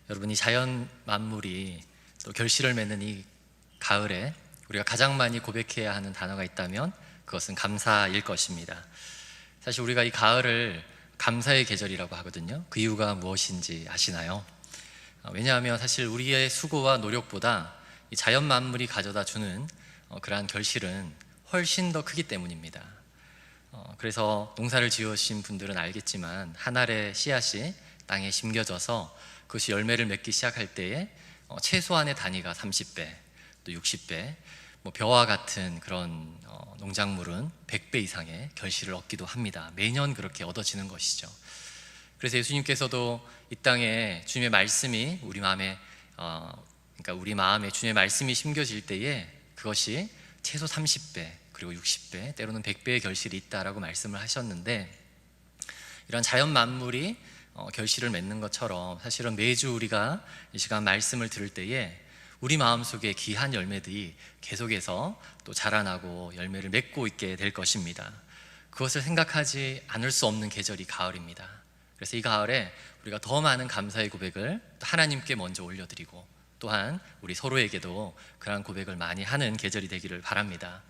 여러분, 이 자연 만물이 또 결실을 맺는 이 가을에 우리가 가장 많이 고백해야 하는 단어가 있다면 그것은 감사일 것입니다. 사실 우리가 이 가을을 감사의 계절이라고 하거든요. 그 이유가 무엇인지 아시나요? 왜냐하면 사실 우리의 수고와 노력보다 이 자연 만물이 가져다 주는 그러한 결실은 훨씬 더 크기 때문입니다. 그래서 농사를 지으신 분들은 알겠지만 한 알의 씨앗이 땅에 심겨져서 그것이 열매를 맺기 시작할 때에 최소한의 단위가 30배, 또 60배, 벼와 같은 그런 농작물은 100배 이상의 결실을 얻기도 합니다. 매년 그렇게 얻어지는 것이죠. 그래서 예수님께서도 이 땅에 주님의 말씀이 우리 마음에 우리 마음에 주님의 말씀이 심겨질 때에 그것이 최소 30배 그리고 60배 때로는 100배의 결실이 있다라고 말씀을 하셨는데, 이런 자연 만물이 결실을 맺는 것처럼 사실은 매주 우리가 이 시간 말씀을 들을 때에 우리 마음속에 귀한 열매들이 계속해서 또 자라나고 열매를 맺고 있게 될 것입니다. 그것을 생각하지 않을 수 없는 계절이 가을입니다. 그래서 이 가을에 우리가 더 많은 감사의 고백을 하나님께 먼저 올려드리고, 또한 우리 서로에게도 그러한 고백을 많이 하는 계절이 되기를 바랍니다.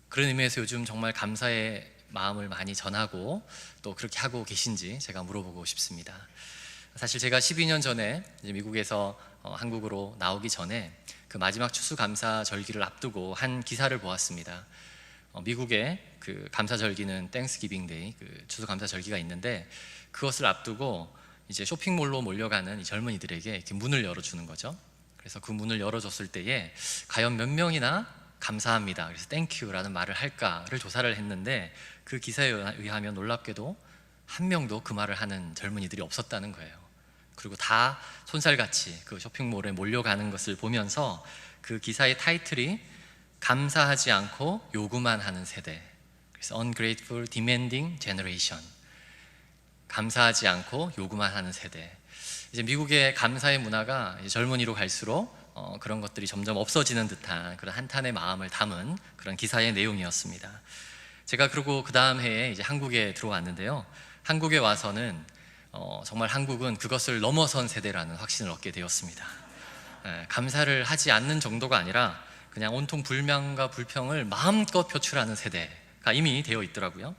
그런 의미에서 요즘 정말 감사의 마음을 많이 전하고 또 그렇게 하고 계신지 제가 물어보고 싶습니다. 사실 제가 12년 전에 미국에서 한국으로 나오기 전에 그 마지막 추수감사절기를 앞두고 한 기사를 보았습니다. 미국의 그 감사절기는 땡스기빙 데이, 그 추수감사절기가 있는데, 그것을 앞두고 이제 쇼핑몰로 몰려가는 이 젊은이들에게 이렇게 문을 열어주는 거죠. 그래서 그 문을 열어줬을 때에 과연 몇 명이나 감사합니다, 그래서 땡큐라는 말을 할까를 조사를 했는데, 그 기사에 의하면 놀랍게도 한 명도 그 말을 하는 젊은이들이 없었다는 거예요. 그리고 다 손살같이 그 쇼핑몰에 몰려가는 것을 보면서 그 기사의 타이틀이 감사하지 않고 요구만 하는 세대, 그래서 Ungrateful Demanding Generation, 감사하지 않고 요구만 하는 세대. 이제 미국의 감사의 문화가 이제 젊은이로 갈수록 그런 것들이 점점 없어지는 듯한 그런 한탄의 마음을 담은 그런 기사의 내용이었습니다. 제가 그리고 그 다음 해에 이제 한국에 들어왔는데요, 한국에 와서는 정말 한국은 그것을 넘어선 세대라는 확신을 얻게 되었습니다. 감사를 하지 않는 정도가 아니라 그냥 온통 불만과 불평을 마음껏 표출하는 세대가 이미 되어 있더라고요.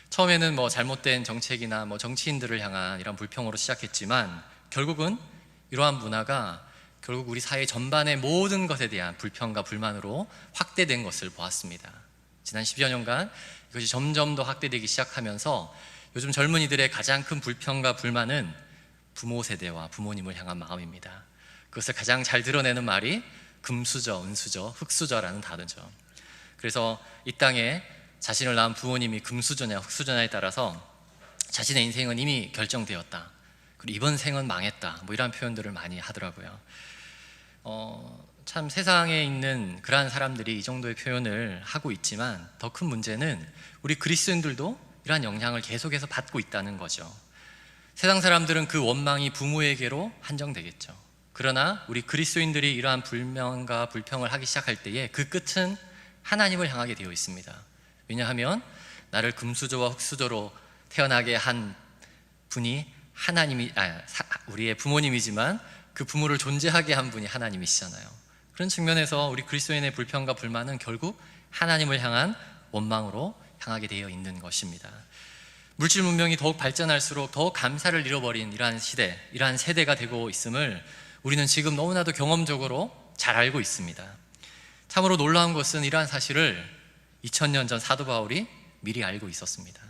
처음에는 잘못된 정책이나 정치인들을 향한 이런 불평으로 시작했지만, 결국은 이러한 문화가 결국 우리 사회 전반의 모든 것에 대한 불평과 불만으로 확대된 것을 보았습니다. 지난 10여 년간 이것이 점점 더 확대되기 시작하면서 요즘 젊은이들의 가장 큰 불평과 불만은 부모 세대와 부모님을 향한 마음입니다. 그것을 가장 잘 드러내는 말이 금수저, 은수저, 흙수저라는 단어죠. 그래서 이 땅에 자신을 낳은 부모님이 금수저냐 흙수저냐에 따라서 자신의 인생은 이미 결정되었다, 그리고 이번 생은 망했다, 이런 표현들을 많이 하더라고요. 참 세상에 있는 그러한 사람들이 이 정도의 표현을 하고 있지만, 더 큰 문제는 우리 그리스도인들도 이러한 영향을 계속해서 받고 있다는 거죠. 세상 사람들은 그 원망이 부모에게로 한정되겠죠. 그러나 우리 그리스도인들이 이러한 불명과 불평을 하기 시작할 때에 그 끝은 하나님을 향하게 되어 있습니다. 왜냐하면 나를 금수저와 흙수저로 태어나게 한 분이 우리의 부모님이지만 그 부모를 존재하게 한 분이 하나님이시잖아요. 그런 측면에서 우리 그리스도인의 불평과 불만은 결국 하나님을 향한 원망으로 향하게 되어 있는 것입니다. 물질 문명이 더욱 발전할수록 더욱 감사를 잃어버린 이러한 시대, 이러한 세대가 되고 있음을 우리는 지금 너무나도 경험적으로 잘 알고 있습니다. 참으로 놀라운 것은 이러한 사실을 2000년 전 사도 바울이 미리 알고 있었습니다.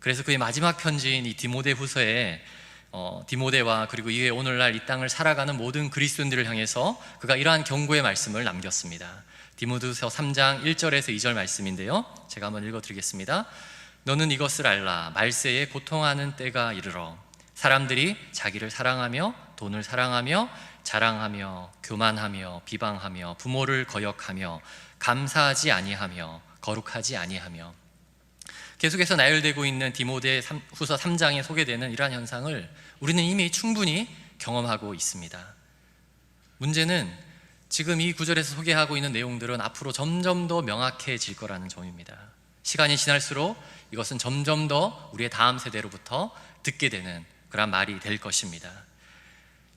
그래서 그의 마지막 편지인 이 디모데 후서에 디모데와 그리고 이후에 오늘날 이 땅을 살아가는 모든 그리스도인들을 향해서 그가 이러한 경고의 말씀을 남겼습니다. 디모데후서 3장 1절에서 2절 말씀인데요, 제가 한번 읽어드리겠습니다. 너는 이것을 알라. 말세에 고통하는 때가 이르러 사람들이 자기를 사랑하며 돈을 사랑하며 자랑하며 교만하며 비방하며 부모를 거역하며 감사하지 아니하며 거룩하지 아니하며. 계속해서 나열되고 있는 디모데 후서 3장에 소개되는 이러한 현상을 우리는 이미 충분히 경험하고 있습니다. 문제는 지금 이 구절에서 소개하고 있는 내용들은 앞으로 점점 더 명확해질 거라는 점입니다. 시간이 지날수록 이것은 점점 더 우리의 다음 세대로부터 듣게 되는 그런 말이 될 것입니다.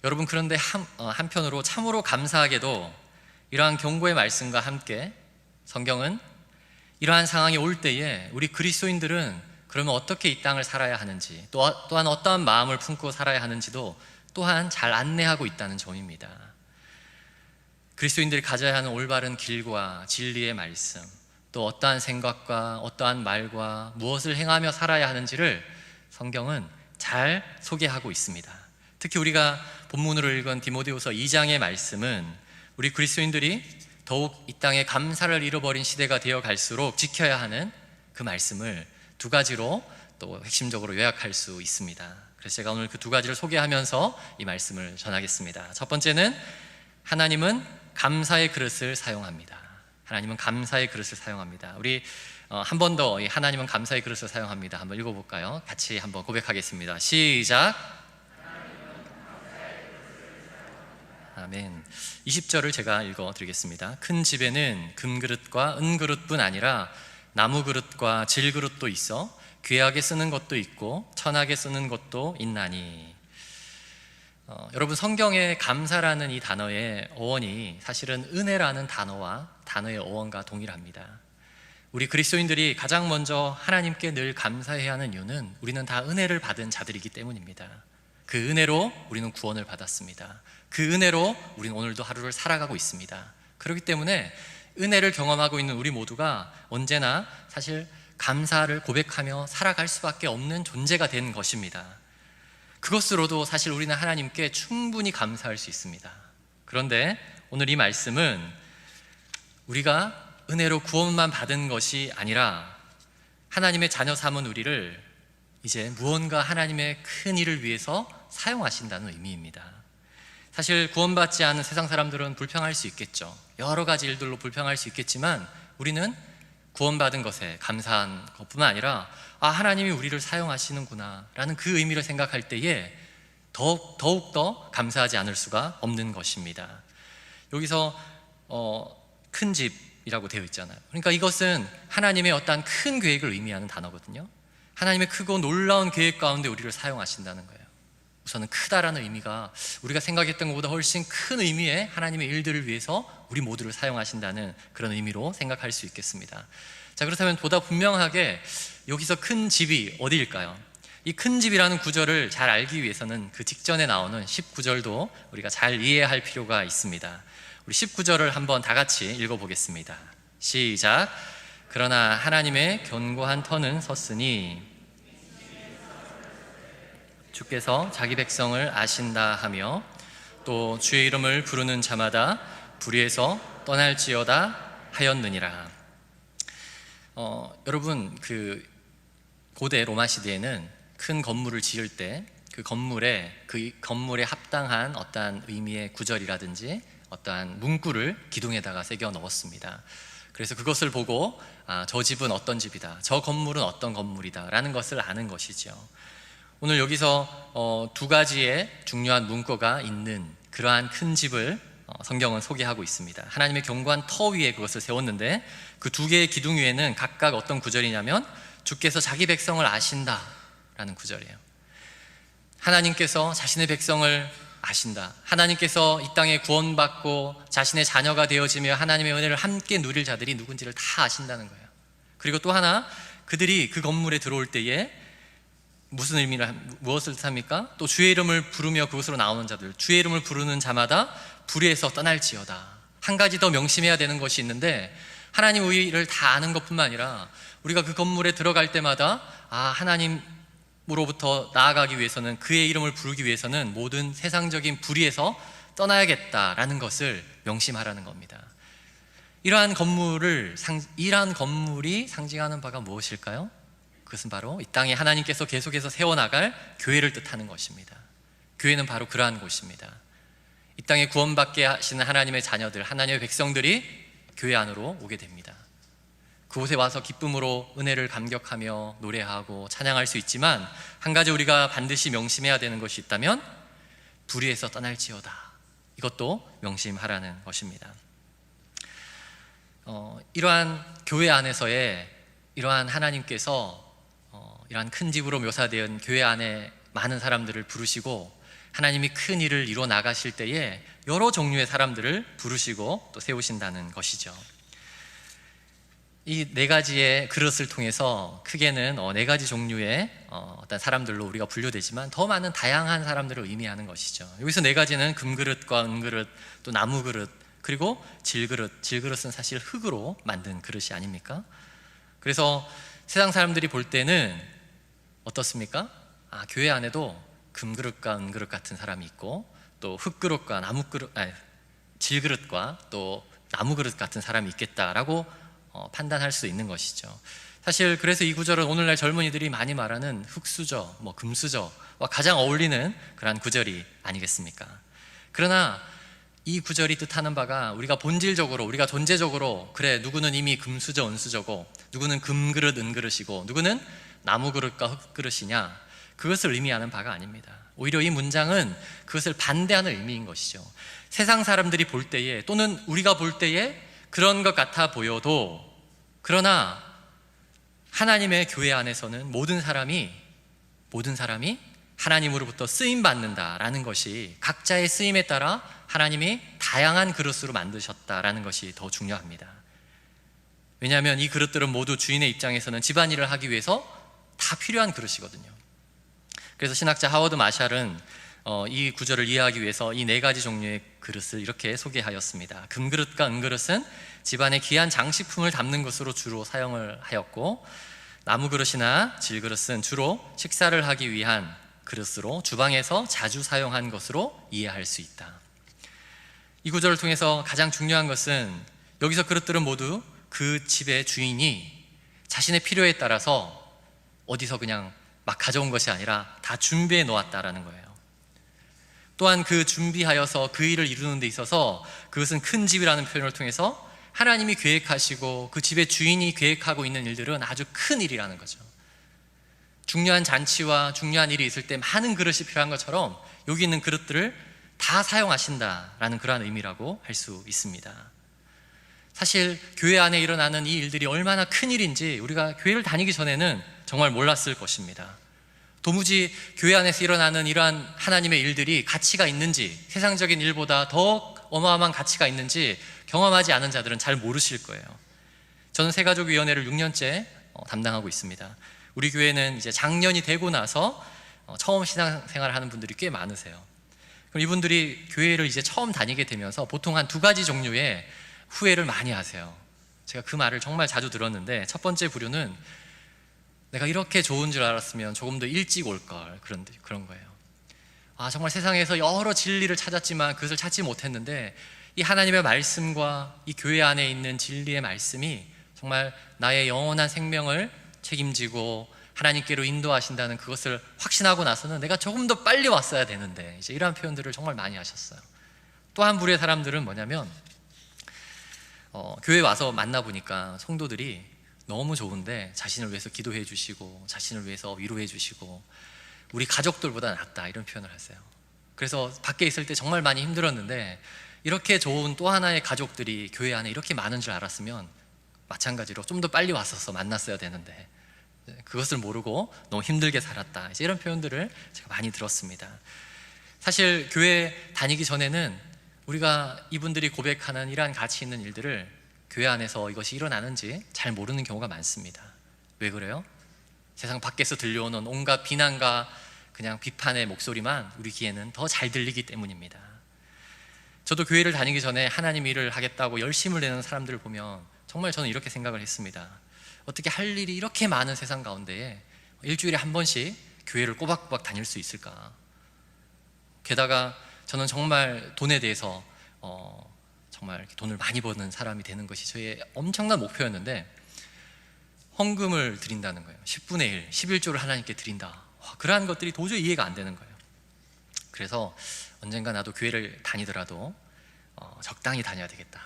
여러분, 그런데 한편으로 참으로 감사하게도 이러한 경고의 말씀과 함께 성경은 이러한 상황이 올 때에 우리 그리스도인들은 그러면 어떻게 이 땅을 살아야 하는지, 또한 어떠한 마음을 품고 살아야 하는지도 또한 잘 안내하고 있다는 점입니다. 그리스도인들이 가져야 하는 올바른 길과 진리의 말씀, 또 어떠한 생각과 어떠한 말과 무엇을 행하며 살아야 하는지를 성경은 잘 소개하고 있습니다. 특히 우리가 본문으로 읽은 디모데후서 2장의 말씀은 우리 그리스도인들이 더욱 이 땅에 감사를 잃어버린 시대가 되어 갈수록 지켜야 하는 그 말씀을 두 가지로 또 핵심적으로 요약할 수 있습니다. 그래서 제가 오늘 그 두 가지를 소개하면서 이 말씀을 전하겠습니다. 첫 번째는 하나님은 감사의 그릇을 사용합니다. 하나님은 감사의 그릇을 사용합니다. 우리 한 번 더 하나님은 감사의 그릇을 사용합니다. 한번 읽어볼까요? 같이 한번 고백하겠습니다. 시작. 아멘. 20절을 제가 읽어드리겠습니다. 큰 집에는 금그릇과 은그릇뿐 아니라 나무그릇과 질그릇도 있어 귀하게 쓰는 것도 있고 천하게 쓰는 것도 있나니. 여러분, 성경에 감사라는 이 단어의 어원이 사실은 은혜라는 단어의 어원과 동일합니다. 우리 그리스도인들이 가장 먼저 하나님께 늘 감사해야 하는 이유는 우리는 다 은혜를 받은 자들이기 때문입니다. 그 은혜로 우리는 구원을 받았습니다. 그 은혜로 우리는 오늘도 하루를 살아가고 있습니다. 그렇기 때문에 은혜를 경험하고 있는 우리 모두가 언제나 사실 감사를 고백하며 살아갈 수밖에 없는 존재가 된 것입니다. 그것으로도 사실 우리는 하나님께 충분히 감사할 수 있습니다. 그런데 오늘 이 말씀은 우리가 은혜로 구원만 받은 것이 아니라 하나님의 자녀 삼은 우리를 이제 무언가 하나님의 큰 일을 위해서 사용하신다는 의미입니다. 사실 구원받지 않은 세상 사람들은 불평할 수 있겠죠. 여러 가지 일들로 불평할 수 있겠지만 우리는 구원받은 것에 감사한 것뿐만 아니라 하나님이 우리를 사용하시는구나 라는 그 의미를 생각할 때에 더욱더 감사하지 않을 수가 없는 것입니다. 여기서 큰 집이라고 되어 있잖아요. 그러니까 이것은 하나님의 어떠한 큰 계획을 의미하는 단어거든요. 하나님의 크고 놀라운 계획 가운데 우리를 사용하신다는 거예요. 우선은 크다라는 의미가 우리가 생각했던 것보다 훨씬 큰 의미의 하나님의 일들을 위해서 우리 모두를 사용하신다는 그런 의미로 생각할 수 있겠습니다. 자, 그렇다면 보다 분명하게 여기서 큰 집이 어디일까요? 이 큰 집이라는 구절을 잘 알기 위해서는 그 직전에 나오는 19절도 우리가 잘 이해할 필요가 있습니다. 우리 19절을 한번 다 같이 읽어보겠습니다. 시작. 그러나 하나님의 견고한 터는 섰으니 주께서 자기 백성을 아신다 하며 또 주의 이름을 부르는 자마다 불의에서 떠날지어다 하였느니라. 여러분, 그 고대 로마 시대에는 큰 건물을 지을 때 그 건물에 합당한 어떠한 의미의 구절이라든지 어떠한 문구를 기둥에다가 새겨 넣었습니다. 그래서 그것을 보고 저 집은 어떤 집이다, 저 건물은 어떤 건물이다 라는 것을 아는 것이죠. 오늘 여기서 두 가지의 중요한 문구가 있는 그러한 큰 집을 성경은 소개하고 있습니다. 하나님의 견고한 터 위에 그것을 세웠는데 그 두 개의 기둥 위에는 각각 어떤 구절이냐면 주께서 자기 백성을 아신다 라는 구절이에요. 하나님께서 자신의 백성을 아신다. 하나님께서 이 땅에 구원받고 자신의 자녀가 되어지며 하나님의 은혜를 함께 누릴 자들이 누군지를 다 아신다는 거예요. 그리고 또 하나, 그들이 그 건물에 들어올 때에 무엇을 뜻합니까? 또 주의 이름을 부르며 그곳으로 나오는 자들, 주의 이름을 부르는 자마다 불의에서 떠날지어다. 한 가지 더 명심해야 되는 것이 있는데, 하나님 의를 다 아는 것뿐만 아니라 우리가 그 건물에 들어갈 때마다 하나님으로부터 나아가기 위해서는, 그의 이름을 부르기 위해서는 모든 세상적인 불의에서 떠나야겠다라는 것을 명심하라는 겁니다. 이러한 건물이 상징하는 바가 무엇일까요? 그것은 바로 이 땅에 하나님께서 계속해서 세워나갈 교회를 뜻하는 것입니다. 교회는 바로 그러한 곳입니다. 이 땅에 구원받게 하시는 하나님의 자녀들, 하나님의 백성들이 교회 안으로 오게 됩니다. 그곳에 와서 기쁨으로 은혜를 감격하며 노래하고 찬양할 수 있지만, 한 가지 우리가 반드시 명심해야 되는 것이 있다면 불의에서 떠날지어다, 이것도 명심하라는 것입니다. 이러한 교회 안에서의 이러한 하나님께서 이러한 큰 집으로 묘사된 교회 안에 많은 사람들을 부르시고 하나님이 큰 일을 이루어 나가실 때에 여러 종류의 사람들을 부르시고 또 세우신다는 것이죠. 이 네 가지의 그릇을 통해서 크게는 네 가지 종류의 어떤 사람들로 우리가 분류되지만 더 많은 다양한 사람들을 의미하는 것이죠. 여기서 네 가지는 금그릇과 은그릇, 또 나무그릇, 그리고 질그릇. 질그릇은 사실 흙으로 만든 그릇이 아닙니까? 그래서 세상 사람들이 볼 때는 어떻습니까? 교회 안에도 금그릇과 은그릇 같은 사람이 있고, 또 흙그릇과 질그릇과 또 나무그릇 같은 사람이 있겠다라고 판단할 수 있는 것이죠. 사실 그래서 이 구절은 오늘날 젊은이들이 많이 말하는 흙수저, 금수저와 가장 어울리는 그러한 구절이 아니겠습니까? 그러나 이 구절이 뜻하는 바가 우리가 본질적으로, 우리가 존재적으로, 그래, 누구는 이미 금수저, 은수저고, 누구는 금그릇, 은그릇이고, 누구는 나무그릇과 흙그릇이냐, 그것을 의미하는 바가 아닙니다. 오히려 이 문장은 그것을 반대하는 의미인 것이죠. 세상 사람들이 볼 때에, 또는 우리가 볼 때에 그런 것 같아 보여도, 그러나 하나님의 교회 안에서는 모든 사람이 하나님으로부터 쓰임받는다라는 것이, 각자의 쓰임에 따라 하나님이 다양한 그릇으로 만드셨다라는 것이 더 중요합니다. 왜냐하면 이 그릇들은 모두 주인의 입장에서는 집안일을 하기 위해서 다 필요한 그릇이거든요. 그래서 신학자 하워드 마샬은 이 구절을 이해하기 위해서 이 네 가지 종류의 그릇을 이렇게 소개하였습니다. 금그릇과 은그릇은 집안의 귀한 장식품을 담는 것으로 주로 사용을 하였고, 나무그릇이나 질그릇은 주로 식사를 하기 위한 그릇으로 주방에서 자주 사용한 것으로 이해할 수 있다. 이 구절을 통해서 가장 중요한 것은, 여기서 그릇들은 모두 그 집의 주인이 자신의 필요에 따라서 어디서 그냥 막 가져온 것이 아니라 다 준비해 놓았다라는 거예요. 또한 그 준비하여서 그 일을 이루는 데 있어서, 그것은 큰 집이라는 표현을 통해서 하나님이 계획하시고 그 집의 주인이 계획하고 있는 일들은 아주 큰 일이라는 거죠. 중요한 잔치와 중요한 일이 있을 때 많은 그릇이 필요한 것처럼 여기 있는 그릇들을 다 사용하신다라는 그러한 의미라고 할 수 있습니다. 사실 교회 안에 일어나는 이 일들이 얼마나 큰 일인지 우리가 교회를 다니기 전에는 정말 몰랐을 것입니다. 도무지 교회 안에서 일어나는 이러한 하나님의 일들이 가치가 있는지, 세상적인 일보다 더 어마어마한 가치가 있는지 경험하지 않은 자들은 잘 모르실 거예요. 저는 새가족위원회를 6년째 담당하고 있습니다. 우리 교회는 이제 작년이 되고 나서 처음 신앙생활을 하는 분들이 꽤 많으세요. 그럼 이분들이 교회를 이제 처음 다니게 되면서 보통 한 두 가지 종류의 후회를 많이 하세요. 제가 그 말을 정말 자주 들었는데, 첫 번째 부류는 내가 이렇게 좋은 줄 알았으면 조금 더 일찍 올 걸, 그런 거예요. 정말 세상에서 여러 진리를 찾았지만 그것을 찾지 못했는데, 이 하나님의 말씀과 이 교회 안에 있는 진리의 말씀이 정말 나의 영원한 생명을 책임지고 하나님께로 인도하신다는 그것을 확신하고 나서는 내가 조금 더 빨리 왔어야 되는데, 이제 이러한 표현들을 정말 많이 하셨어요. 또 한 부류의 사람들은 뭐냐면, 교회 와서 만나보니까 성도들이 너무 좋은데 자신을 위해서 기도해 주시고 자신을 위해서 위로해 주시고 우리 가족들보다 낫다, 이런 표현을 하세요. 그래서 밖에 있을 때 정말 많이 힘들었는데, 이렇게 좋은 또 하나의 가족들이 교회 안에 이렇게 많은 줄 알았으면 마찬가지로 좀 더 빨리 왔어서 만났어야 되는데 그것을 모르고 너무 힘들게 살았다, 이제 이런 표현들을 제가 많이 들었습니다. 사실 교회 다니기 전에는 우리가 이분들이 고백하는 이러한 가치 있는 일들을 교회 안에서 이것이 일어나는지 잘 모르는 경우가 많습니다. 왜 그래요? 세상 밖에서 들려오는 온갖 비난과 그냥 비판의 목소리만 우리 귀에는 더 잘 들리기 때문입니다. 저도 교회를 다니기 전에 하나님 일을 하겠다고 열심을 내는 사람들을 보면 정말 저는 이렇게 생각을 했습니다. 어떻게 할 일이 이렇게 많은 세상 가운데에 일주일에 한 번씩 교회를 꼬박꼬박 다닐 수 있을까? 게다가 저는 정말 돈에 대해서 정말 돈을 많이 버는 사람이 되는 것이 저의 엄청난 목표였는데, 헌금을 드린다는 거예요. 10분의 1, 11조를 하나님께 드린다. 그러한 것들이 도저히 이해가 안 되는 거예요. 그래서 언젠가 나도 교회를 다니더라도 적당히 다녀야 되겠다.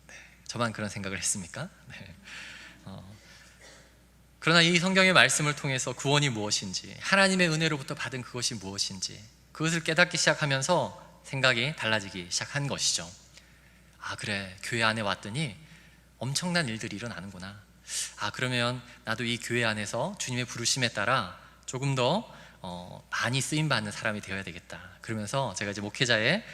네, 저만 그런 생각을 했습니까? 네. 그러나 이 성경의 말씀을 통해서 구원이 무엇인지, 하나님의 은혜로부터 받은 그것이 무엇인지, 그것을 깨닫기 시작하면서 생각이 달라지기 시작한 것이죠. 그래, 교회 안에 왔더니 엄청난 일들이 일어나는구나. 그러면 나도 이 교회 안에서 주님의 부르심에 따라 조금 더 많이 쓰임 받는 사람이 되어야 되겠다. 그러면서 제가 이제 목회자의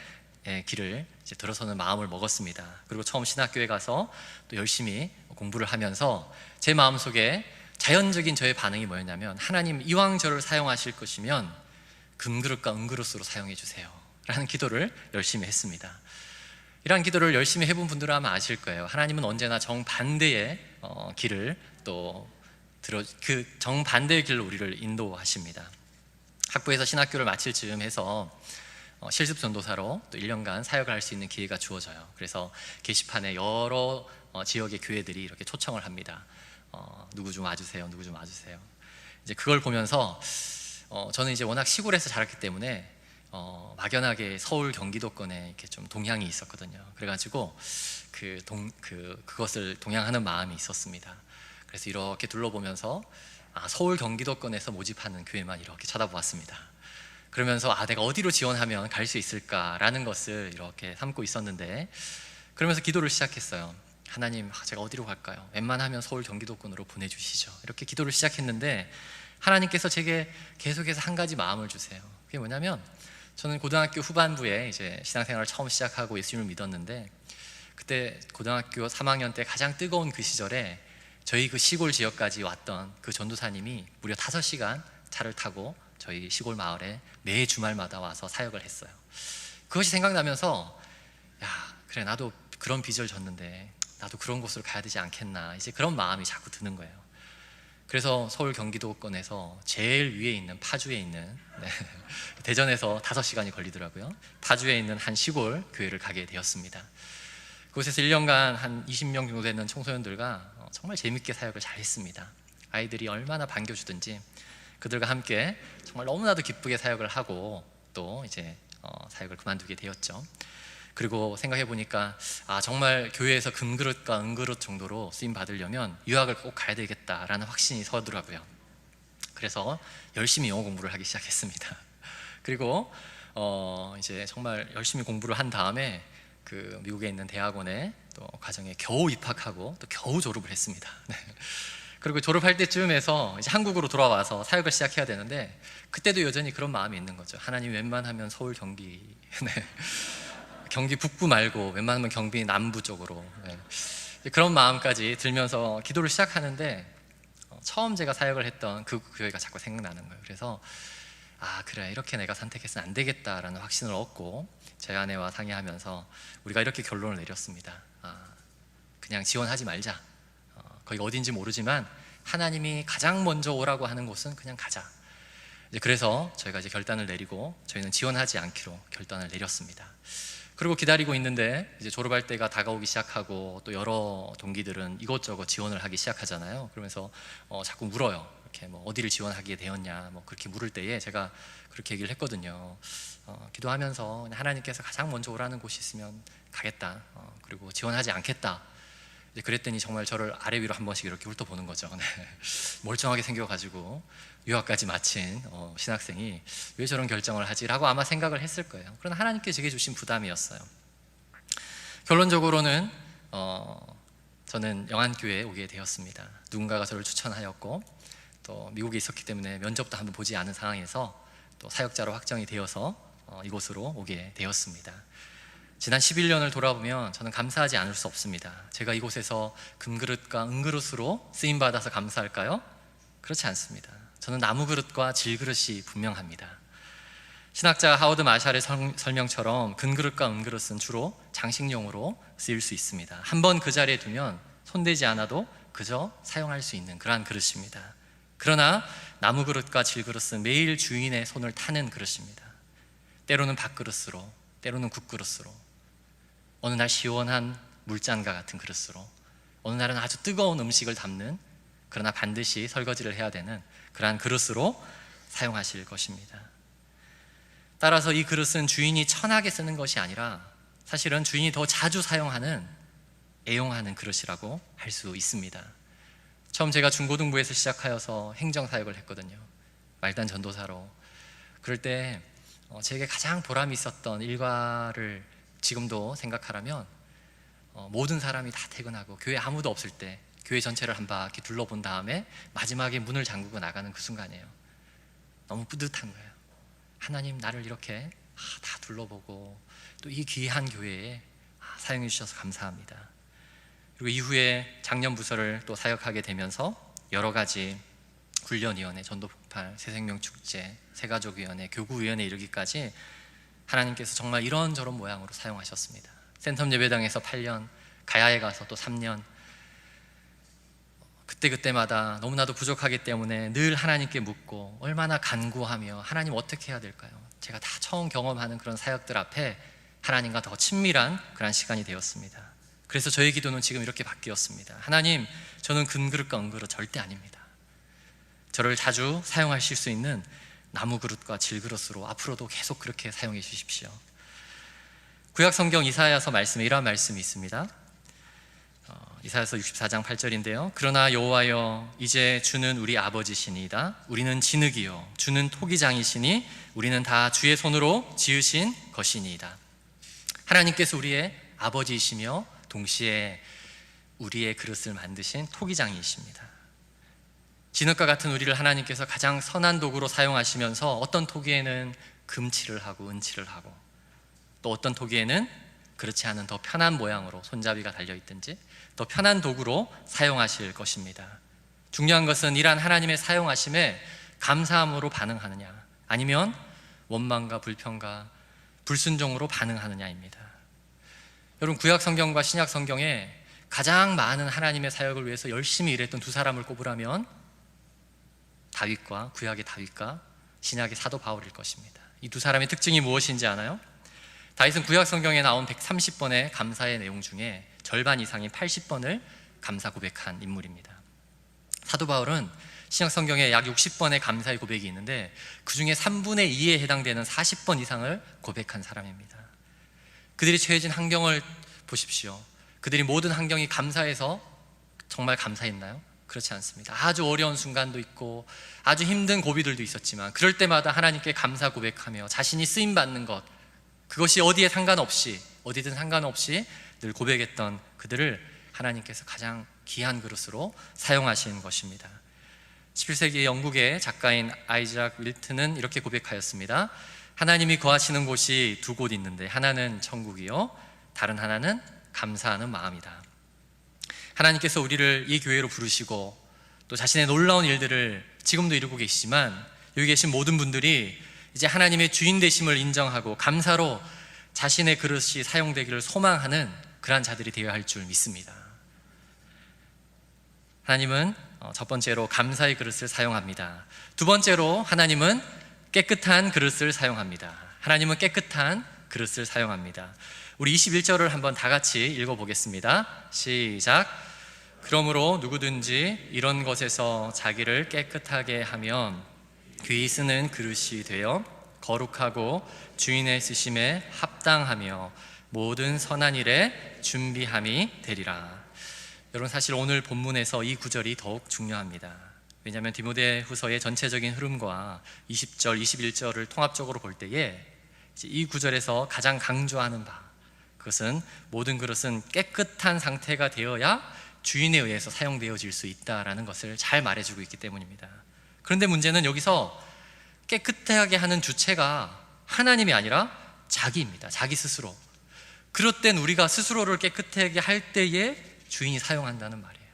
길을 이제 들어서는 마음을 먹었습니다. 그리고 처음 신학교에 가서 또 열심히 공부를 하면서 제 마음속에 자연적인 저의 반응이 뭐였냐면, 하나님 이왕 저를 사용하실 것이면 금그릇과 은그릇으로 사용해 주세요 라는 기도를 열심히 했습니다. 이러한 기도를 열심히 해본 분들은 아마 아실 거예요. 하나님은 언제나 정반대의 길을 또 그 정반대의 길로 우리를 인도하십니다. 학부에서 신학교를 마칠 즈음 해서 실습 전도사로 또 1년간 사역을 할 수 있는 기회가 주어져요. 그래서 게시판에 여러 지역의 교회들이 이렇게 초청을 합니다. 누구 좀 와주세요, 누구 좀 와주세요. 이제 그걸 보면서 저는 이제 워낙 시골에서 자랐기 때문에 막연하게 서울 경기도권에 이렇게 좀 동향이 있었거든요. 그래가지고 그것을 동향하는 마음이 있었습니다. 그래서 이렇게 둘러보면서 서울 경기도권에서 모집하는 교회만 이렇게 쳐다보았습니다. 그러면서 내가 어디로 지원하면 갈 수 있을까라는 것을 이렇게 삼고 있었는데, 그러면서 기도를 시작했어요. 하나님, 제가 어디로 갈까요? 웬만하면 서울 경기도권으로 보내주시죠. 이렇게 기도를 시작했는데 하나님께서 제게 계속해서 한 가지 마음을 주세요. 그게 뭐냐면, 저는 고등학교 후반부에 이제 신앙생활을 처음 시작하고 예수님을 믿었는데, 그때 고등학교 3학년 때 가장 뜨거운 그 시절에 저희 그 시골 지역까지 왔던 그 전도사님이 무려 5시간 차를 타고 저희 시골 마을에 매 주말마다 와서 사역을 했어요. 그것이 생각나면서, 그래, 나도 그런 빚을 졌는데 나도 그런 곳으로 가야 되지 않겠나, 이제 그런 마음이 자꾸 드는 거예요. 그래서 서울 경기도권에서 제일 위에 있는 파주에 있는 대전에서 5시간이 걸리더라고요. 파주에 있는 한 시골 교회를 가게 되었습니다. 그곳에서 1년간 한 20명 정도 되는 청소년들과 정말 재밌게 사역을 잘 했습니다. 아이들이 얼마나 반겨주든지 그들과 함께 정말 너무나도 기쁘게 사역을 하고 또 이제 사역을 그만두게 되었죠. 그리고 생각해 보니까 정말 교회에서 금그릇과 은그릇 정도로 쓰임 받으려면 유학을 꼭 가야 되겠다라는 확신이 서더라고요. 그래서 열심히 영어 공부를 하기 시작했습니다. 그리고 이제 정말 열심히 공부를 한 다음에 그 미국에 있는 대학원에 또 과정에 겨우 입학하고 또 겨우 졸업을 했습니다. 그리고 졸업할 때쯤에서 이제 한국으로 돌아와서 사역을 시작해야 되는데, 그때도 여전히 그런 마음이 있는 거죠. 하나님, 웬만하면 서울 경기 경기 북부 말고 웬만하면 경기 남부 쪽으로, 그런 마음까지 들면서 기도를 시작하는데, 처음 제가 사역을 했던 그 교회가 자꾸 생각나는 거예요. 그래서 그래, 이렇게 내가 선택해서는 안 되겠다라는 확신을 얻고 제 아내와 상의하면서 우리가 이렇게 결론을 내렸습니다. 그냥 지원하지 말자. 거기가 어딘지 모르지만 하나님이 가장 먼저 오라고 하는 곳은 그냥 가자. 그래서 저희가 이제 결단을 내리고 저희는 지원하지 않기로 결단을 내렸습니다. 그리고 기다리고 있는데 이제 졸업할 때가 다가오기 시작하고 또 여러 동기들은 이것저것 지원을 하기 시작하잖아요. 그러면서 자꾸 물어요. 이렇게 뭐 어디를 지원하게 되었냐, 뭐 그렇게 물을 때에 제가 그렇게 얘기를 했거든요. 기도하면서 하나님께서 가장 먼저 오라는 곳이 있으면 가겠다. 그리고 지원하지 않겠다. 이제 그랬더니 정말 저를 아래 위로 한 번씩 이렇게 훑어보는 거죠. 멀쩡하게 생겨가지고 유학까지 마친 신학생이 왜 저런 결정을 하지라고 아마 생각을 했을 거예요. 그러나 하나님께 제게 주신 부담이었어요. 결론적으로는 저는 영안교회에 오게 되었습니다. 누군가가 저를 추천하였고 또 미국에 있었기 때문에 면접도 한번 보지 않은 상황에서 또 사역자로 확정이 되어서 이곳으로 오게 되었습니다. 지난 11년을 돌아보면 저는 감사하지 않을 수 없습니다. 제가 이곳에서 금그릇과 은그릇으로 쓰임받아서 감사할까요? 그렇지 않습니다. 저는 나무그릇과 질그릇이 분명합니다. 신학자 하워드 마샬의 설명처럼 금그릇과 은그릇은 주로 장식용으로 쓰일 수 있습니다. 한번 그 자리에 두면 손대지 않아도 그저 사용할 수 있는 그러한 그릇입니다. 그러나 나무그릇과 질그릇은 매일 주인의 손을 타는 그릇입니다. 때로는 밥그릇으로, 때로는 국그릇으로, 어느 날 시원한 물잔과 같은 그릇으로, 어느 날은 아주 뜨거운 음식을 담는, 그러나 반드시 설거지를 해야 되는 그러한 그릇으로 사용하실 것입니다. 따라서 이 그릇은 주인이 천하게 쓰는 것이 아니라 사실은 주인이 더 자주 사용하는, 애용하는 그릇이라고 할 수 있습니다. 처음 제가 중고등부에서 시작하여서 행정사역을 했거든요. 말단 전도사로. 그럴 때 제게 가장 보람이 있었던 일과를 지금도 생각하라면 모든 사람이 다 퇴근하고 교회 아무도 없을 때 교회 전체를 한 바퀴 둘러본 다음에 마지막에 문을 잠그고 나가는 그 순간이에요. 너무 뿌듯한 거예요. 하나님 나를 이렇게 다 둘러보고 또 이 귀한 교회에 사용해 주셔서 감사합니다. 그리고 이후에 작년 부서를 또 사역하게 되면서 여러 가지 훈련위원회, 전도폭발, 새생명축제, 새가족위원회, 교구위원회 이르기까지 하나님께서 정말 이런저런 모양으로 사용하셨습니다. 센텀 예배당에서 8년, 가야에 가서 또 3년, 그때마다 너무나도 부족하기 때문에 늘 하나님께 묻고 얼마나 간구하며 하나님 어떻게 해야 될까요? 제가 다 처음 경험하는 그런 사역들 앞에 하나님과 더 친밀한 그런 시간이 되었습니다. 그래서 저의 기도는 지금 이렇게 바뀌었습니다. 하나님, 저는 금그릇과 은그릇 절대 아닙니다. 저를 자주 사용하실 수 있는 나무 그릇과 질그릇으로 앞으로도 계속 그렇게 사용해 주십시오. 구약 성경 이사야서 말씀에 이러한 말씀이 있습니다. 이사야서 64장 8절인데요. 그러나 여호와여, 이제 주는 우리 아버지시니이다. 우리는 진흙이요 주는 토기장이시니 우리는 다 주의 손으로 지으신 것이니이다. 하나님께서 우리의 아버지이시며 동시에 우리의 그릇을 만드신 토기장이십니다. 진흙과 같은 우리를 하나님께서 가장 선한 도구로 사용하시면서 어떤 토기에는 금칠을 하고 은칠을 하고 또 어떤 토기에는 그렇지 않은 더 편한 모양으로 손잡이가 달려있든지 더 편한 도구로 사용하실 것입니다. 중요한 것은 이러한 하나님의 사용하심에 감사함으로 반응하느냐 아니면 원망과 불평과 불순종으로 반응하느냐입니다. 여러분, 구약 성경과 신약 성경에 가장 많은 하나님의 사역을 위해서 열심히 일했던 두 사람을 꼽으라면 다윗과 구약의 다윗과 신약의 사도 바울일 것입니다. 이 두 사람의 특징이 무엇인지 아나요? 다윗은 구약 성경에 나온 130번의 감사의 내용 중에 절반 이상인 80번을 감사 고백한 인물입니다. 사도 바울은 신약 성경에 약 60번의 감사의 고백이 있는데 그 중에 3분의 2에 해당되는 40번 이상을 고백한 사람입니다. 그들이 처해진 환경을 보십시오. 그들이 모든 환경이 감사해서 정말 감사했나요? 그렇지 않습니다. 아주 어려운 순간도 있고 아주 힘든 고비들도 있었지만 그럴 때마다 하나님께 감사 고백하며 자신이 쓰임받는 것, 그것이 어디에 상관없이 어디든 상관없이 늘 고백했던 그들을 하나님께서 가장 귀한 그릇으로 사용하신 것입니다. 17세기 영국의 작가인 아이작 윌튼은 이렇게 고백하였습니다. 하나님이 거하시는 곳이 두 곳 있는데 하나는 천국이요 다른 하나는 감사하는 마음이다. 하나님께서 우리를 이 교회로 부르시고 또 자신의 놀라운 일들을 지금도 이루고 계시지만 여기 계신 모든 분들이 이제 하나님의 주인 되심을 인정하고 감사로 자신의 그릇이 사용되기를 소망하는 그러한 자들이 되어야 할 줄 믿습니다. 하나님은 첫 번째로 감사의 그릇을 사용합니다. 두 번째로 하나님은 깨끗한 그릇을 사용합니다. 하나님은 깨끗한 그릇을 사용합니다. 우리 21절을 한번 다 같이 읽어보겠습니다. 시작. 그러므로 누구든지 이런 것에서 자기를 깨끗하게 하면 귀히 쓰는 그릇이 되어 거룩하고 주인의 쓰심에 합당하며 모든 선한 일에 준비함이 되리라. 여러분, 사실 오늘 본문에서 이 구절이 더욱 중요합니다. 왜냐하면 디모데후서의 전체적인 흐름과 20절, 21절을 통합적으로 볼 때에 이 구절에서 가장 강조하는 바, 그것은 모든 그릇은 깨끗한 상태가 되어야 주인에 의해서 사용되어질 수 있다라는 것을 잘 말해주고 있기 때문입니다. 그런데 문제는 여기서 깨끗하게 하는 주체가 하나님이 아니라 자기입니다. 자기 스스로. 그릇된 우리가 스스로를 깨끗하게 할 때에 주인이 사용한다는 말이에요.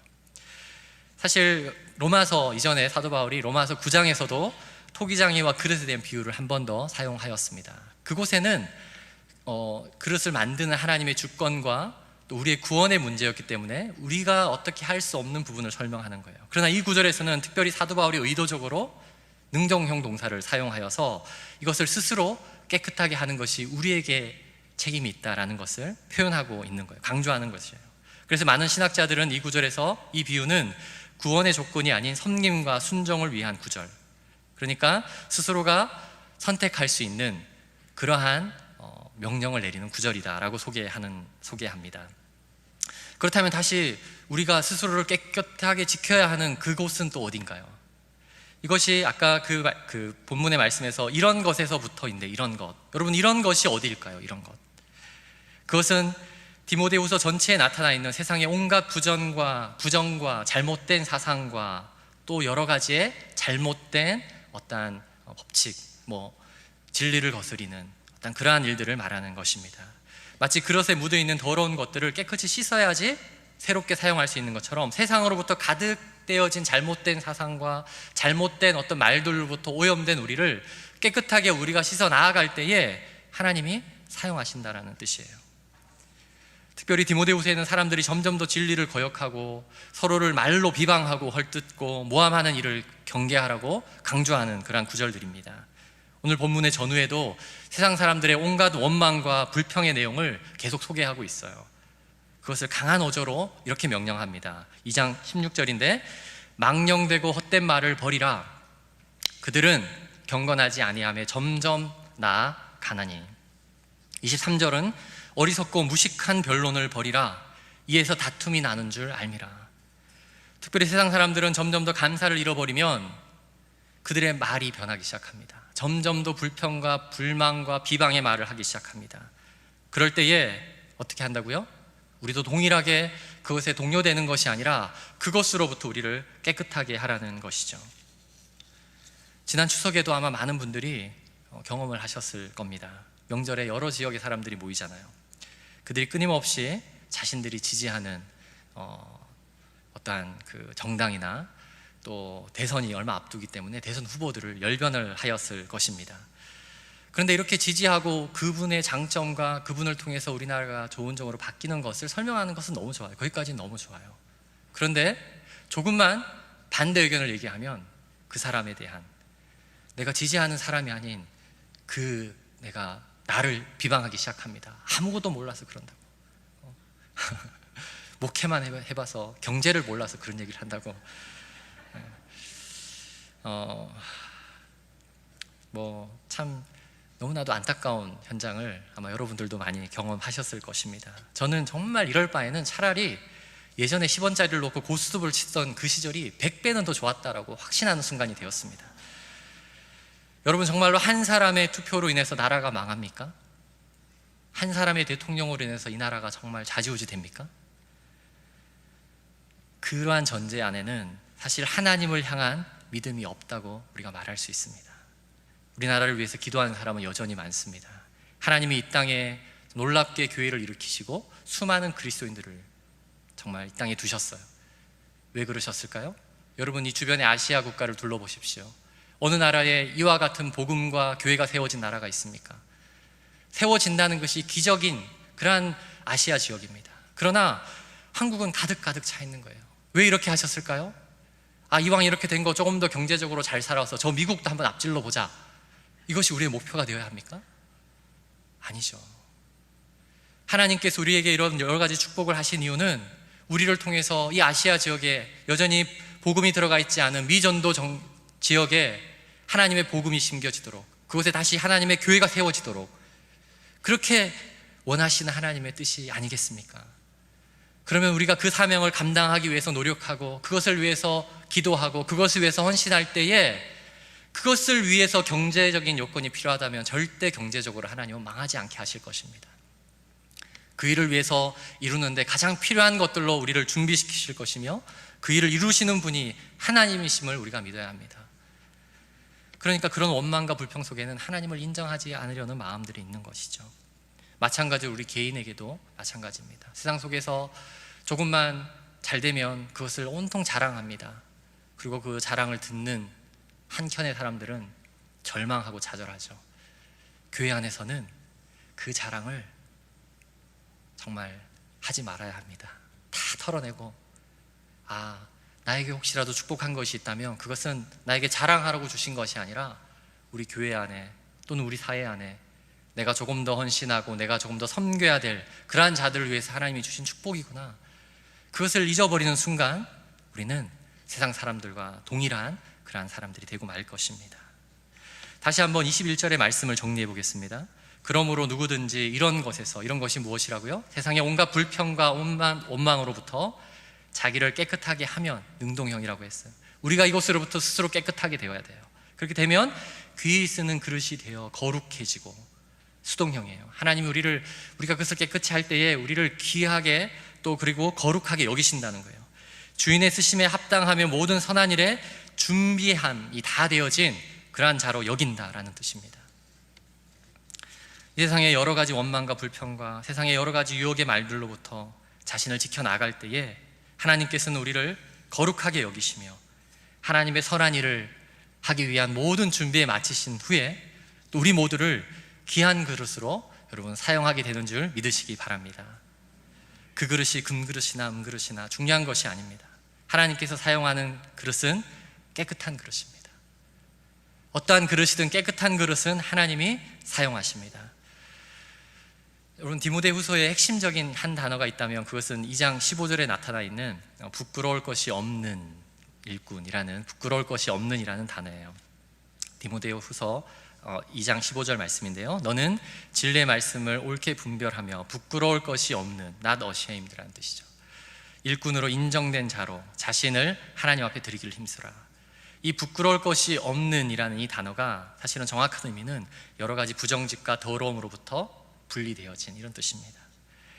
사실 로마서 이전에 사도 바울이 로마서 9장에서도 토기장이와 그릇에 대한 비유를 한 번 더 사용하였습니다. 그곳에는 그릇을 만드는 하나님의 주권과 또 우리의 구원의 문제였기 때문에 우리가 어떻게 할 수 없는 부분을 설명하는 거예요. 그러나 이 구절에서는 특별히 사도 바울이 의도적으로 능동형 동사를 사용하여서 이것을 스스로 깨끗하게 하는 것이 우리에게 책임이 있다라는 것을 표현하고 있는 거예요. 강조하는 것이에요. 그래서 많은 신학자들은 이 구절에서 이 비유는 구원의 조건이 아닌 섬김과 순종을 위한 구절, 그러니까 스스로가 선택할 수 있는 그러한 명령을 내리는 구절이다라고 소개합니다. 그렇다면 다시 우리가 스스로를 깨끗하게 지켜야 하는 그곳은 또 어딘가요? 이것이 아까 그 본문의 말씀에서 이런 것에서부터인데 이런 것, 여러분 이런 것이 어디일까요? 이런 것, 그것은 디모데후서 전체에 나타나 있는 세상의 온갖 부정과 잘못된 사상과 또 여러 가지의 잘못된 어떠한 법칙, 진리를 거스리는 어떤 그러한 일들을 말하는 것입니다. 마치 그릇에 묻어있는 더러운 것들을 깨끗이 씻어야지 새롭게 사용할 수 있는 것처럼 세상으로부터 가득되어진 잘못된 사상과 잘못된 어떤 말들로부터 오염된 우리를 깨끗하게 우리가 씻어 나아갈 때에 하나님이 사용하신다라는 뜻이에요. 특별히 디모데후서에는 사람들이 점점 더 진리를 거역하고 서로를 말로 비방하고 헐뜯고 모함하는 일을 경계하라고 강조하는 그러한 구절들입니다. 오늘 본문의 전후에도 세상 사람들의 온갖 원망과 불평의 내용을 계속 소개하고 있어요. 그것을 강한 어조로 이렇게 명령합니다. 2장 16절인데 망령되고 헛된 말을 버리라. 그들은 경건하지 아니하며 점점 나아가나니. 23절은 어리석고 무식한 변론을 버리라. 이에서 다툼이 나는 줄 알미라. 특별히 세상 사람들은 점점 더 감사를 잃어버리면 그들의 말이 변하기 시작합니다. 점점 더 불평과 불만과 비방의 말을 하기 시작합니다. 그럴 때에 어떻게 한다고요? 우리도 동일하게 그것에 동요되는 것이 아니라 그것으로부터 우리를 깨끗하게 하라는 것이죠. 지난 추석에도 아마 많은 분들이 경험을 하셨을 겁니다. 명절에 여러 지역의 사람들이 모이잖아요. 그들이 끊임없이 자신들이 지지하는 어떠한 그 정당이나 또 대선이 얼마 앞두기 때문에 대선 후보들을 열변을 하였을 것입니다. 그런데 이렇게 지지하고 그분의 장점과 그분을 통해서 우리나라가 좋은 쪽으로 바뀌는 것을 설명하는 것은 너무 좋아요. 거기까지는 너무 좋아요. 그런데 조금만 반대 의견을 얘기하면 그 사람에 대한, 내가 지지하는 사람이 아닌 내가 나를 비방하기 시작합니다. 아무것도 몰라서 그런다고. 목회만 해봐서 경제를 몰라서 그런 얘기를 한다고. 참 너무나도 안타까운 현장을 아마 여러분들도 많이 경험하셨을 것입니다. 저는 정말 이럴 바에는 차라리 예전에 10원짜리를 놓고 고스톱을 치던 그 시절이 100배는 더 좋았다라고 확신하는 순간이 되었습니다. 여러분, 정말로 한 사람의 투표로 인해서 나라가 망합니까? 한 사람의 대통령으로 인해서 이 나라가 정말 좌지우지 됩니까? 그러한 전제 안에는 사실 하나님을 향한 믿음이 없다고 우리가 말할 수 있습니다. 우리나라를 위해서 기도하는 사람은 여전히 많습니다. 하나님이 이 땅에 놀랍게 교회를 일으키시고 수많은 그리스도인들을 정말 이 땅에 두셨어요. 왜 그러셨을까요? 여러분, 이 주변의 아시아 국가를 둘러보십시오. 어느 나라에 이와 같은 복음과 교회가 세워진 나라가 있습니까? 세워진다는 것이 기적인 그러한 아시아 지역입니다. 그러나 한국은 가득 차 있는 거예요. 왜 이렇게 하셨을까요? 이왕 이렇게 된 거 조금 더 경제적으로 잘 살아서 저 미국도 한번 앞질러 보자, 이것이 우리의 목표가 되어야 합니까? 아니죠. 하나님께서 우리에게 이런 여러 가지 축복을 하신 이유는 우리를 통해서 이 아시아 지역에 여전히 복음이 들어가 있지 않은 미전도 지역에 하나님의 복음이 심겨지도록, 그곳에 다시 하나님의 교회가 세워지도록 그렇게 원하시는 하나님의 뜻이 아니겠습니까? 그러면 우리가 그 사명을 감당하기 위해서 노력하고 그것을 위해서 기도하고 그것을 위해서 헌신할 때에 그것을 위해서 경제적인 요건이 필요하다면 절대 경제적으로 하나님은 망하지 않게 하실 것입니다. 그 일을 위해서 이루는데 가장 필요한 것들로 우리를 준비시키실 것이며 그 일을 이루시는 분이 하나님이심을 우리가 믿어야 합니다. 그러니까 그런 원망과 불평 속에는 하나님을 인정하지 않으려는 마음들이 있는 것이죠. 마찬가지로 우리 개인에게도 마찬가지입니다. 세상 속에서 조금만 잘 되면 그것을 온통 자랑합니다. 그리고 그 자랑을 듣는 한켠의 사람들은 절망하고 좌절하죠. 교회 안에서는 그 자랑을 정말 하지 말아야 합니다. 다 털어내고, 나에게 혹시라도 축복한 것이 있다면 그것은 나에게 자랑하라고 주신 것이 아니라 우리 교회 안에 또는 우리 사회 안에 내가 조금 더 헌신하고 내가 조금 더 섬겨야 될 그러한 자들을 위해서 하나님이 주신 축복이구나, 그것을 잊어버리는 순간 우리는 세상 사람들과 동일한 그러한 사람들이 되고 말 것입니다. 다시 한번 21절의 말씀을 정리해 보겠습니다. 그러므로 누구든지 이런 것이 무엇이라고요? 세상의 온갖 불평과 원망으로부터 자기를 깨끗하게 하면, 능동형이라고 했어요. 우리가 이것으로부터 스스로 깨끗하게 되어야 돼요. 그렇게 되면 귀 쓰는 그릇이 되어 거룩해지고, 수동형이에요. 하나님이 우리가 그것을 깨끗이 할 때에 우리를 귀하게 또 그리고 거룩하게 여기신다는 거예요. 주인의 쓰심에 합당하며 모든 선한 일에 준비함이 다 되어진 그러한 자로 여긴다라는 뜻입니다. 이 세상의 여러 가지 원망과 불평과 세상의 여러 가지 유혹의 말들로부터 자신을 지켜나갈 때에 하나님께서는 우리를 거룩하게 여기시며 하나님의 선한 일을 하기 위한 모든 준비에 마치신 후에 또 우리 모두를 귀한 그릇으로 여러분 사용하게 되는 줄 믿으시기 바랍니다. 그 그릇이 금그릇이나 은그릇이나 중요한 것이 아닙니다. 하나님께서 사용하는 그릇은 깨끗한 그릇입니다. 어떠한 그릇이든 깨끗한 그릇은 하나님이 사용하십니다. 여러분, 디모데후서의 핵심적인 한 단어가 있다면 그것은 2장 15절에 나타나 있는 부끄러울 것이 없는 일꾼이라는, 부끄러울 것이 없는이라는 단어예요. 디모데후서 2장 15절 말씀인데요, 너는 진리의 말씀을 옳게 분별하며 부끄러울 것이 없는 not ashamed라는 뜻이죠. 일꾼으로 인정된 자로 자신을 하나님 앞에 드리기를 힘쓰라. 이 부끄러울 것이 없는 이라는 이 단어가 사실은 정확한 의미는 여러 가지 부정직과 더러움으로부터 분리되어진 이런 뜻입니다.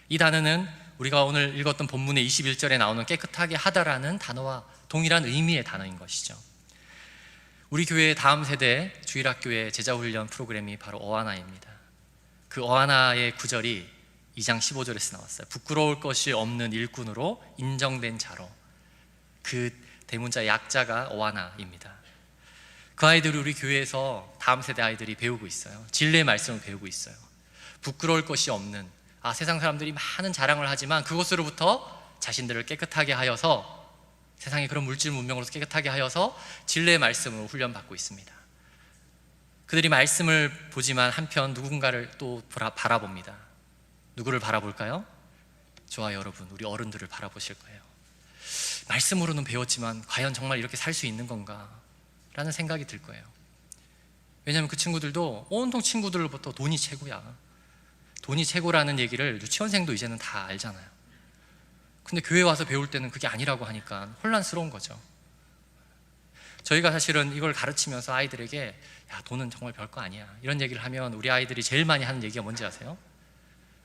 이 단어는 우리가 오늘 읽었던 본문의 21절에 나오는 깨끗하게 하다라는 단어와 동일한 의미의 단어인 것이죠. 우리 교회의 다음 세대 주일학교의 제자훈련 프로그램이 바로 어하나입니다. 그 어하나의 구절이 2장 15절에서 나왔어요. 부끄러울 것이 없는 일꾼으로 인정된 자로. 그 대문자 약자가 어하나입니다. 그 아이들이 우리 교회에서 다음 세대 아이들이 배우고 있어요. 진리의 말씀을 배우고 있어요. 부끄러울 것이 없는, 세상 사람들이 많은 자랑을 하지만 그것으로부터 자신들을 깨끗하게 하여서, 세상의 그런 물질 문명으로서 깨끗하게 하여서 진리의 말씀으로 훈련받고 있습니다. 그들이 말씀을 보지만 한편 누군가를 또 바라봅니다. 누구를 바라볼까요? 저와 여러분, 우리 어른들을 바라보실 거예요. 말씀으로는 배웠지만 과연 정말 이렇게 살 수 있는 건가? 라는 생각이 들 거예요. 왜냐하면 그 친구들도 온통 친구들로부터 돈이 최고야, 돈이 최고라는 얘기를 유치원생도 이제는 다 알잖아요. 근데 교회 와서 배울 때는 그게 아니라고 하니까 혼란스러운 거죠. 저희가 사실은 이걸 가르치면서 아이들에게 야, 돈은 정말 별거 아니야, 이런 얘기를 하면 우리 아이들이 제일 많이 하는 얘기가 뭔지 아세요?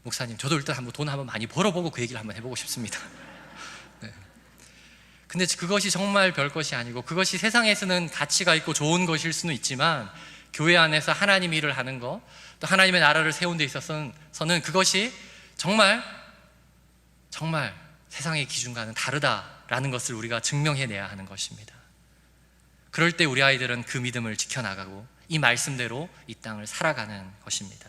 목사님, 저도 일단 돈 한번 많이 벌어보고 그 얘기를 한번 해보고 싶습니다. 네. 근데 그것이 정말 별것이 아니고, 그것이 세상에서는 가치가 있고 좋은 것일 수는 있지만 교회 안에서 하나님 일을 하는 것, 또 하나님의 나라를 세운 데 있어서는 그것이 정말 세상의 기준과는 다르다라는 것을 우리가 증명해내야 하는 것입니다. 그럴 때 우리 아이들은 그 믿음을 지켜나가고 이 말씀대로 이 땅을 살아가는 것입니다.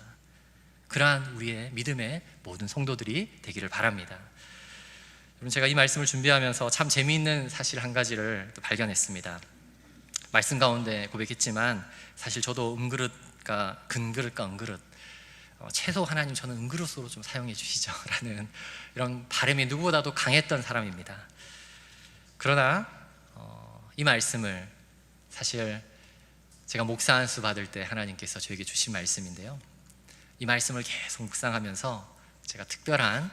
그러한 우리의 믿음의 모든 성도들이 되기를 바랍니다. 여러분, 제가 이 말씀을 준비하면서 참 재미있는 사실 한 가지를 또 발견했습니다. 말씀 가운데 고백했지만 사실 저도 은그릇과 근그릇과 은그릇, 채소 하나님 저는 은그릇으로 좀 사용해 주시죠 라는 이런 바람이 누구보다도 강했던 사람입니다. 그러나 이 말씀을 사실 제가 목사 안수 받을 때 하나님께서 저에게 주신 말씀인데요, 이 말씀을 계속 묵상하면서 제가 특별한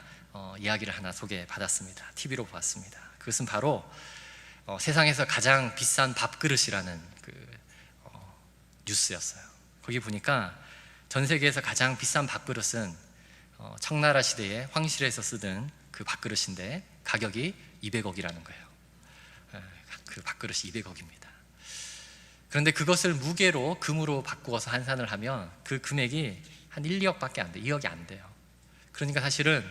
이야기를 하나 소개받았습니다. TV로 보았습니다. 그것은 바로 세상에서 가장 비싼 밥그릇이라는 뉴스였어요. 거기 보니까 전 세계에서 가장 비싼 밥그릇은 청나라 시대에 황실에서 쓰던 그 밥그릇인데 가격이 200억이라는 거예요. 그 밥그릇이 200억입니다. 그런데 그것을 무게로 금으로 바꾸어서 환산을 하면 그 금액이 한 1, 2억밖에 안 돼요. 2억이 안 돼요. 그러니까 사실은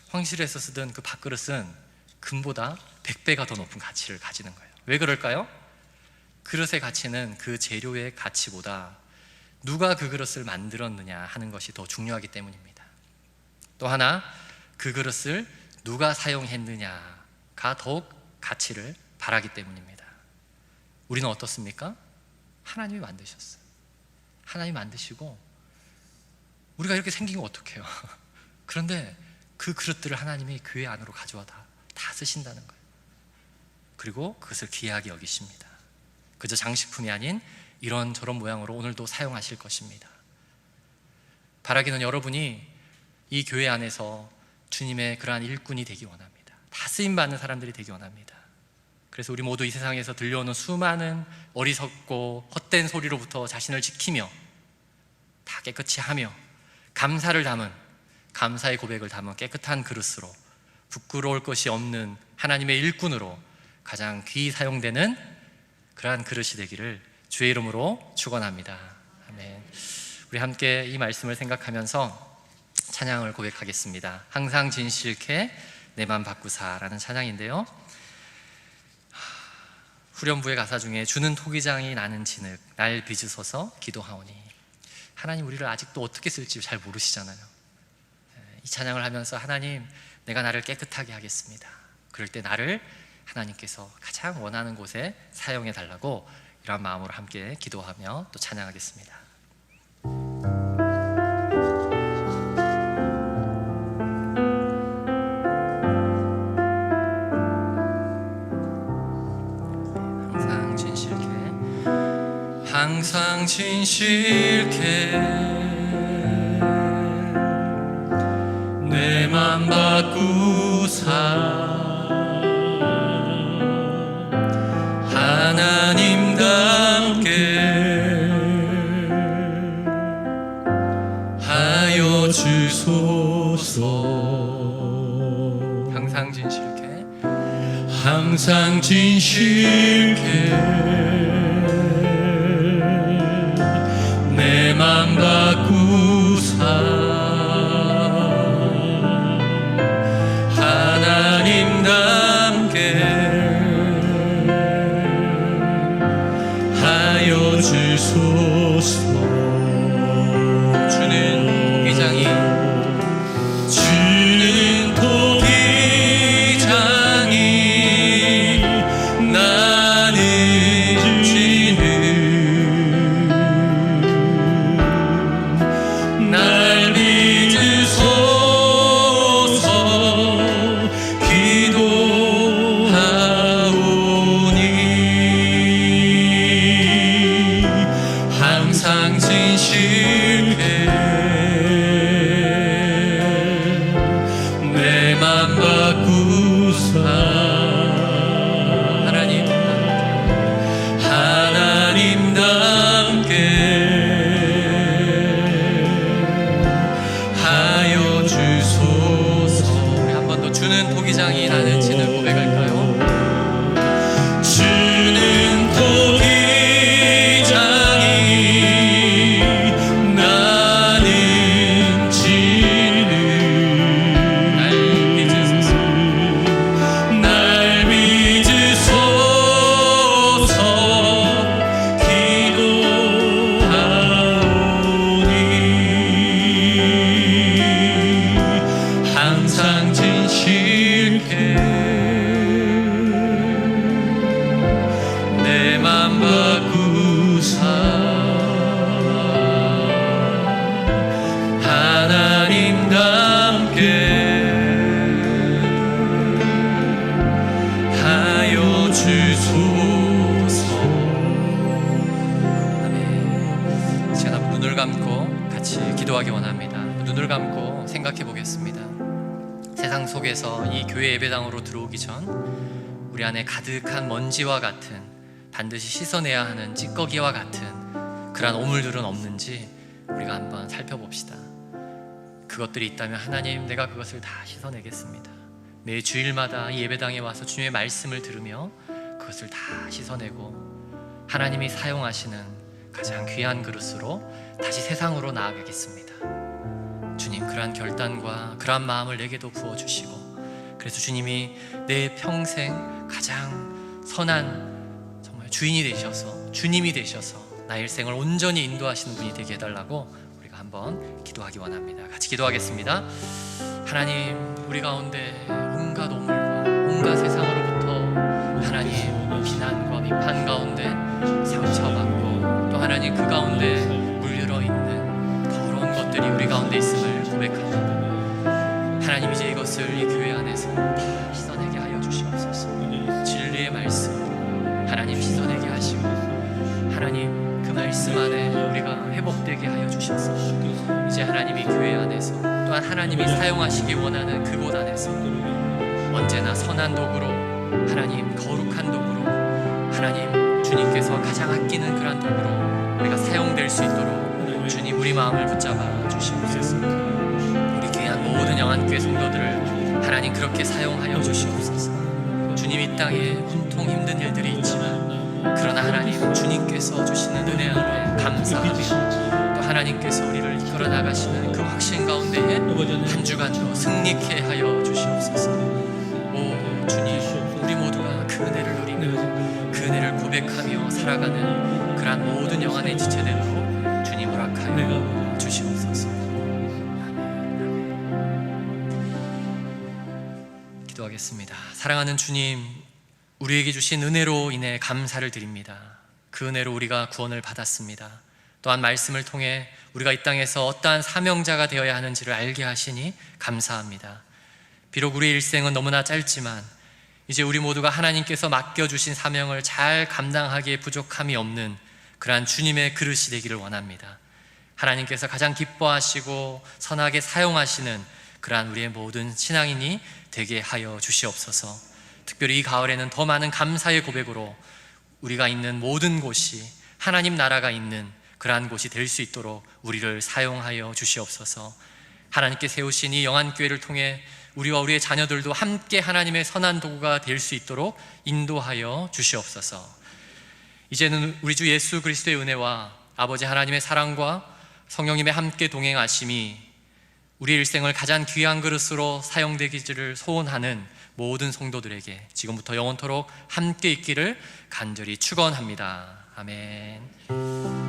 황실에서 쓰던 그 밥그릇은 금보다 100배가 더 높은 가치를 가지는 거예요. 왜 그럴까요? 그릇의 가치는 그 재료의 가치보다 누가 그 그릇을 만들었느냐 하는 것이 더 중요하기 때문입니다. 또 하나, 그 그릇을 누가 사용했느냐가 더욱 가치를 바라기 때문입니다. 우리는 어떻습니까? 하나님이 만드셨어요. 하나님이 만드시고 우리가 이렇게 생긴 거 어떡해요? 그런데 그 그릇들을 하나님이 교회 안으로 가져와 다 쓰신다는 거예요. 그리고 그것을 귀하게 여기십니다. 그저 장식품이 아닌 이런저런 모양으로 오늘도 사용하실 것입니다. 바라기는 여러분이 이 교회 안에서 주님의 그러한 일꾼이 되기 원합니다. 다 쓰임받는 사람들이 되기 원합니다. 그래서 우리 모두 이 세상에서 들려오는 수많은 어리석고 헛된 소리로부터 자신을 지키며 다 깨끗이 하며 감사를 담은, 감사의 고백을 담은 깨끗한 그릇으로 부끄러울 것이 없는 하나님의 일꾼으로 가장 귀히 사용되는 그러한 그릇이 되기를 주의 이름으로 축원합니다. 아멘. 우리 함께 이 말씀을 생각하면서 찬양을 고백하겠습니다. 항상 진실케 내 맘 바꾸사라는 찬양인데요, 후렴부의 가사 중에 주는 토기장이 나는 진흙 날 빚으소서 기도하오니, 하나님 우리를 아직도 어떻게 쓸지 잘 모르시잖아요. 이 찬양을 하면서 하나님, 내가 나를 깨끗하게 하겠습니다. 그럴 때 나를 하나님께서 가장 원하는 곳에 사용해 달라고 이런 마음으로 함께 기도하며 또 찬양하겠습니다. 항상 진실케 내 맘 바꾸사 하나님답게 하여 주소서. 항상 진실케 항상 진실케 내 맘 바꾸사 하나님답게 하여 주소서. 주는 토기장이 나는 진흙 날 빚으소서 기도하오니, 항상 진실케 내 맘 바꾸사 하나님답게 하여 주소서. 우리 한 번 더 주는 토기장이 나는 진흙 고백할까요? 주는 토기장이 나는 진흙 날 빚으소서 날 빚으소서 기도하오니, 항상 진실케 내 맘 바꾸사 하나님답게 하여 주소서. 아멘. 이제 한번 눈을 감고 같이 기도하기 원합니다. 눈을 감고 생각해 보겠습니다. 세상 속에서 이 교회 예배당으로 들어오기 전 우리 안에 가득한 먼지와 같은, 반드시 씻어내야 하는 찌꺼기와 같은 그러한 오물들은 없는지 우리가 한번 살펴봅시다. 그것들이 있다면 하나님, 내가 그것을 다 씻어내겠습니다. 매 주일마다 이 예배당에 와서 주님의 말씀을 들으며 그것을 다 씻어내고 하나님이 사용하시는 가장 귀한 그릇으로 다시 세상으로 나아가겠습니다. 주님, 그러한 결단과 그러한 마음을 내게도 부어주시고, 그래서 주님이 내 평생 가장 선한 정말 주인이 되셔서, 주님이 되셔서 나의 일생을 온전히 인도하시는 분이 되게 해달라고 우리가 한번 기도하기 원합니다. 같이 기도하겠습니다. 하나님, 우리 가운데 온갖 오물과 온갖 세상으로부터 하나님 비난과 비판 가운데 상처받고, 또 하나님 그 가운데 물들어 있는 더러운 것들이 우리 가운데 있음을 고백합니다. 하나님, 이제 이것을 이 교회 안에서 다 씻어내게 하여 주시옵소서. 진리의 말씀 하나님 씻어내게 하시고, 하나님 그 말씀 안에 우리가 회복되게 하여 주셔서 이제 하나님이 교회 안에서, 또한 하나님이 사용하시기 원하는 그곳 안에서 언제나 선한 도구로, 하나님 거룩한 도구로, 하나님 주님께서 가장 아끼는 그런 도구로 우리가 사용될 수 있도록 주님 우리 마음을 붙잡아 주시옵소서. 우리 귀한 모든 영안교회 성도들을 하나님 그렇게 사용하여 주시옵소서. 주님, 이 땅에 온통 힘든 일들이 있지만 그러나 하나님, 주님께서 주시는 은혜 앞에 감사하며 또 하나님께서 우리를 이끌어 나가시는 그 확신 가운데에 한 주간도 승리케 하여 주시옵소서. 오 주님, 우리 모두가 그 은혜를 누리며 그 은혜를 고백하며 살아가는 그러한 모든 영안의 지체대로 주님 허락하여 주시옵소서. 기도하겠습니다. 사랑하는 주님, 우리에게 주신 은혜로 인해 감사를 드립니다. 그 은혜로 우리가 구원을 받았습니다. 또한 말씀을 통해 우리가 이 땅에서 어떠한 사명자가 되어야 하는지를 알게 하시니 감사합니다. 비록 우리의 일생은 너무나 짧지만 이제 우리 모두가 하나님께서 맡겨주신 사명을 잘 감당하기에 부족함이 없는 그러한 주님의 그릇이 되기를 원합니다. 하나님께서 가장 기뻐하시고 선하게 사용하시는 그러한 우리의 모든 신앙인이 되게 하여 주시옵소서. 특별히 이 가을에는 더 많은 감사의 고백으로 우리가 있는 모든 곳이 하나님 나라가 있는 그러한 곳이 될 수 있도록 우리를 사용하여 주시옵소서. 하나님께 세우신 이 영안교회를 통해 우리와 우리의 자녀들도 함께 하나님의 선한 도구가 될 수 있도록 인도하여 주시옵소서. 이제는 우리 주 예수 그리스도의 은혜와 아버지 하나님의 사랑과 성령님의 함께 동행하심이 우리의 일생을 가장 귀한 그릇으로 사용되기를 소원하는 모든 성도들에게 지금부터 영원토록 함께 있기를 간절히 축원합니다. 아멘.